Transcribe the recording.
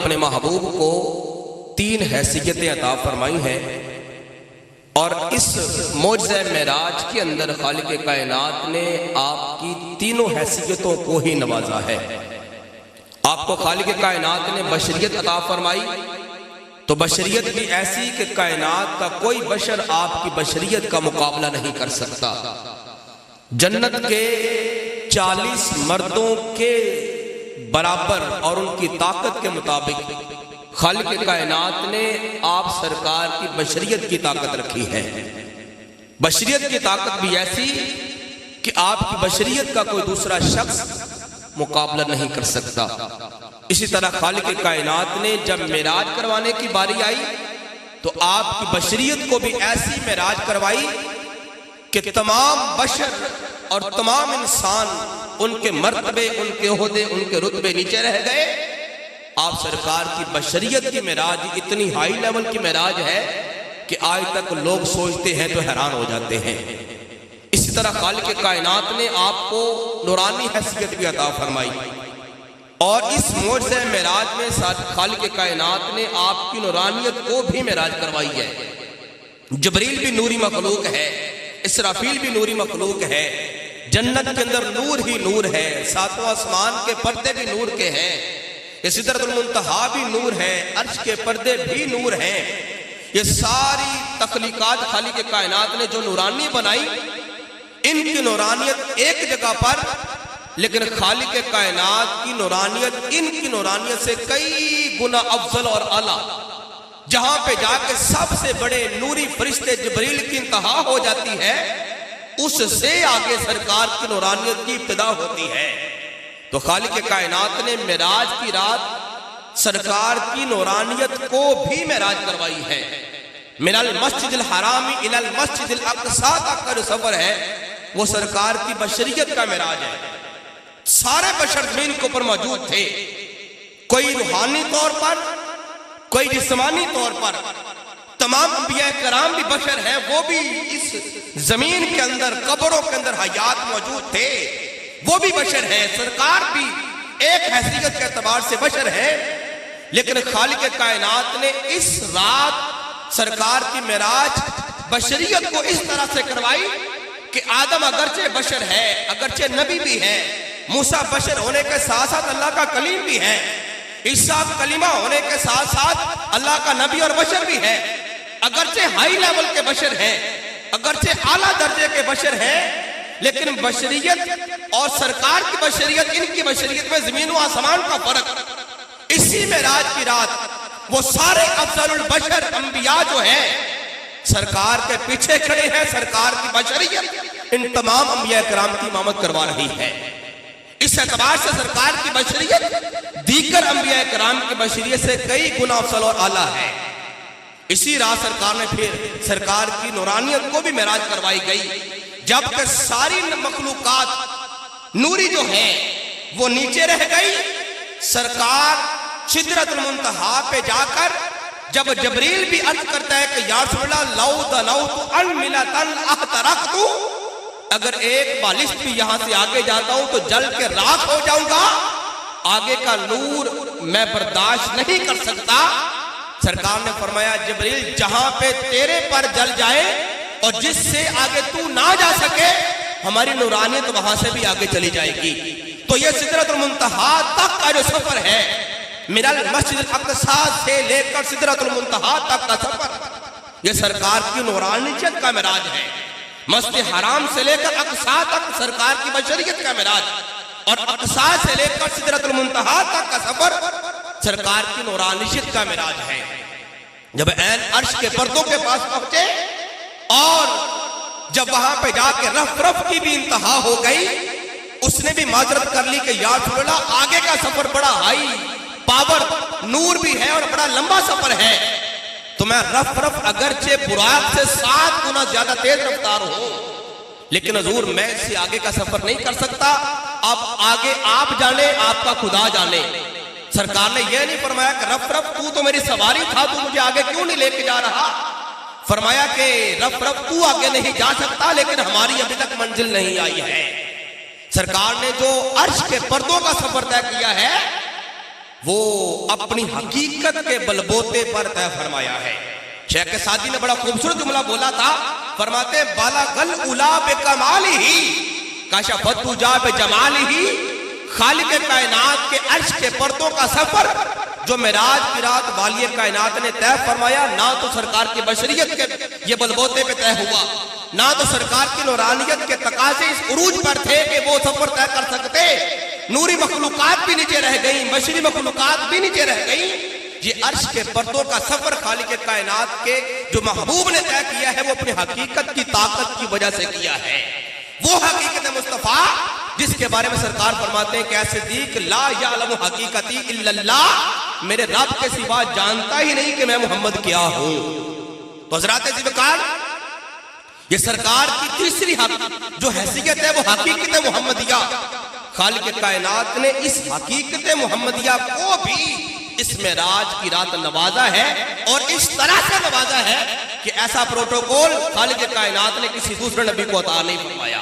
اپنے محبوب کو 3 حیثیتیں عطا فرمائی ہیں، اور اس معجزہ معراج کے اندر خالق کائنات نے آپ کی تینوں حیثیتوں کو ہی نوازا ہے۔ آپ کو خالق کائنات نے بشریت عطا فرمائی، تو بشریت بھی ایسی کہ کائنات کا کوئی بشر آپ کی بشریت کا مقابلہ نہیں کر سکتا۔ جنت کے 40 مردوں کے برابر اور ان کی طاقت کے مطابق خالق کائنات نے آپ سرکار کی بشریت کی طاقت رکھی ہے۔ بشریت کی طاقت بھی ایسی کہ آپ کی بشریت کا کوئی دوسرا شخص مقابلہ نہیں کر سکتا۔ اسی طرح خالق کائنات نے جب معراج کروانے کی باری آئی تو آپ کی بشریت کو بھی ایسی معراج کروائی کہ تمام بشر اور تمام انسان ان کے مرتبے، ان کے عہدے، ان کے رتبے نیچے رہ گئے۔ آپ سرکار کی بشریت کی معراج اتنی ہائی لیول کی معراج ہے کہ آج تک لوگ سوچتے ہیں تو حیران ہو جاتے ہیں۔ اسی طرح خالق کائنات نے آپ کو نورانی حیثیت بھی عطا فرمائی، اور اس معجزہ معراج میں ساتھ خالق کائنات نے آپ کی نورانیت کو بھی معراج کروائی ہے۔ جبریل بھی نوری مخلوق ہے، اسرافیل بھی نوری مخلوق ہے، جنت کے اندر نور ہی نور ہے، 7واں آسمان کے پردے بھی نور کے ہیں، یہ سدرۃ المنتہا بھی نور ہے، عرش کے پردے بھی نور ہیں۔ یہ ساری تخلیقات خالق کائنات نے جو نورانی بنائی، ان کی نورانیت ایک جگہ پر، لیکن خالق کائنات کی نورانیت ان کی نورانیت سے کئی گنا افضل اور اعلیٰ۔ جہاں پہ جا کے سب سے بڑے نوری فرشتے جبریل کی انتہا ہو جاتی ہے، اس سے آگے سرکار کی نورانیت کی ابتدا ہوتی ہے۔ تو خالق کائنات نے معراج کی رات سرکار کی نورانیت کو بھی معراج کروائی ہے۔ من المسجد الحرام الی المسجد الاقصی تک کا جو سفر ہے وہ سرکار کی بشریت کا معراج ہے۔ سارے بشر زمین کے اوپر موجود تھے، کوئی روحانی طور پر، کوئی جسمانی طور پر، تمام انبیاء کرام بھی بشر ہیں، وہ بھی اس زمین کے اندر، قبروں کے اندر حیات موجود تھے، وہ بھی بشر ہیں، سرکار بھی ایک حیثیت کے اعتبار سے بشر ہیں۔ لیکن خالق کائنات نے اس رات سرکار کی معراج بشریت کو اس طرح سے کروائی کہ آدم اگرچہ بشر ہے، اگرچہ نبی بھی ہے، موسیٰ بشر ہونے کے ساتھ ساتھ اللہ کا کلیم بھی ہے، عیسیٰ کلمہ ہونے کے ساتھ ساتھ اللہ کا نبی اور بشر بھی ہے، اگرچہ ہائی لیول کے بشر ہیں، اگرچہ اعلیٰ درجے کے بشر ہیں، لیکن بشریت اور سرکار کی بشریت، ان کی بشریت میں زمین و آسمان کا فرق۔ اسی معراج کی رات وہ سارے افضل البشر انبیاء جو ہیں سرکار کے پیچھے کھڑے ہیں، سرکار کی بشریت ان تمام انبیاء کرام کی امامت کروا رہی ہے۔ اس اعتبار سے سرکار کی بشریت دیگر انبیاء کرام کی بشریت سے کئی گنا افضل اور اعلیٰ ہے۔ اسی رات سرکار نے پھر سرکار کی نورانیت کو بھی معراج کروائی گئی، جبکہ ساری مخلوقات نوری جو ہے وہ نیچے رہ گئی۔ سرکار سدرۃ المنتہا پہ جا کر جب جبریل بھی عرض کرتا ہے کہ یا رسول اللہ لو دنوت انملۃ احترقت، اگر ایک بالشت بھی یہاں سے آگے جاتا ہوں تو جل کے راکھ ہو جاؤں گا، آگے کا نور میں برداشت نہیں کر سکتا۔ سرکار نے فرمایا جبریل جہاں پہ تیرے پر جل جائے اور جس سے آگے تو نہ جا سکے، ہماری نورانیت وہاں سے بھی آگے چلی جائے گی۔ تو یہ سدرۃ المنتہا تک کا جو سفر ہے، من المسجد الاقصی سے لے کر سدرۃ المنتہا تک کا سفر، یہ سرکار کی نورانیت کا معراج ہے۔ مسجد حرام سے لے کر اقصی تک سرکار کی بشریت کا معراج، اور اقصی سے لے کر سدرۃ المنتہا تک کا سفر سرکار کی نورانیت کا معراج ہے۔ جب عین عرش کے پردوں کے پاس پہنچے اور جب وہاں پہ جا کے رف رف کی بھی انتہا ہو گئی، اس نے بھی معذرت کر لی کہ یا رسول اللہ آگے کا سفر بڑا ہائی پاور نور بھی ہے اور بڑا لمبا سفر ہے، تو میں رف رف اگرچہ براق سے 7 گنا زیادہ تیز رفتار ہوں، لیکن حضور میں اس سے آگے کا سفر نہیں کر سکتا، اب آگے آپ جانے، آپ کا خدا جانے۔ سرکار نے یہ نہیں فرمایا کہ رف رف تو میری سواری تھا، تو مجھے آگے کیوں نہیں لے کے جا رہا؟ فرمایا کہ رف رف تو آگے نہیں جا سکتا، لیکن ہماری ابھی تک منزل نہیں آئی ہے۔ سرکار نے جو عرش کے پردوں کا سفر طے کیا ہے، وہ اپنی حقیقت کے بلبوتے پر طے فرمایا ہے۔ شیخ سعدی نے بڑا خوبصورت جملہ بولا تھا، فرماتے بالغل اولا بکمالہ کشفت جا بجمالہ، خالق کائنات کے عرش کے پردوں کا سفر جو معراج کی رات والی کائنات نے طے فرمایا، نہ تو سرکار کی بشریت کے یہ بلبوتے پہ طے ہوا، نہ تو سرکار کی نورانیت کے تقاضے اس عروج پر تھے کہ وہ سفر طے کر سکتے۔ نوری مخلوقات بھی نیچے رہ گئیں، بشری مخلوقات بھی نیچے رہ گئیں، یہ عرش کے پردوں کا سفر خالق کائنات کے جو محبوب نے طے کیا ہے وہ اپنی حقیقت کی طاقت کی وجہ سے کیا ہے۔ وہ حقیقت مصطفیٰ جس کے بارے میں سرکار فرماتے ہیں کہ اے صدیق لا یعلم حقیقتی الا اللہ، میرے رب کے سوا جانتا ہی نہیں کہ میں محمد کیا ہوں۔ تو حضرات ذوالفقار، یہ سرکار کی تیسری جو حیثیت ہے وہ حقیقت محمدیہ۔ خالق کائنات نے اس حقیقت محمدیہ کو بھی اس معراج کی رات نوازا ہے، اور اس طرح سے نوازا ہے کہ ایسا پروٹوکول خالق کائنات نے کسی دوسرے نبی کو عطا نہیں فرمایا۔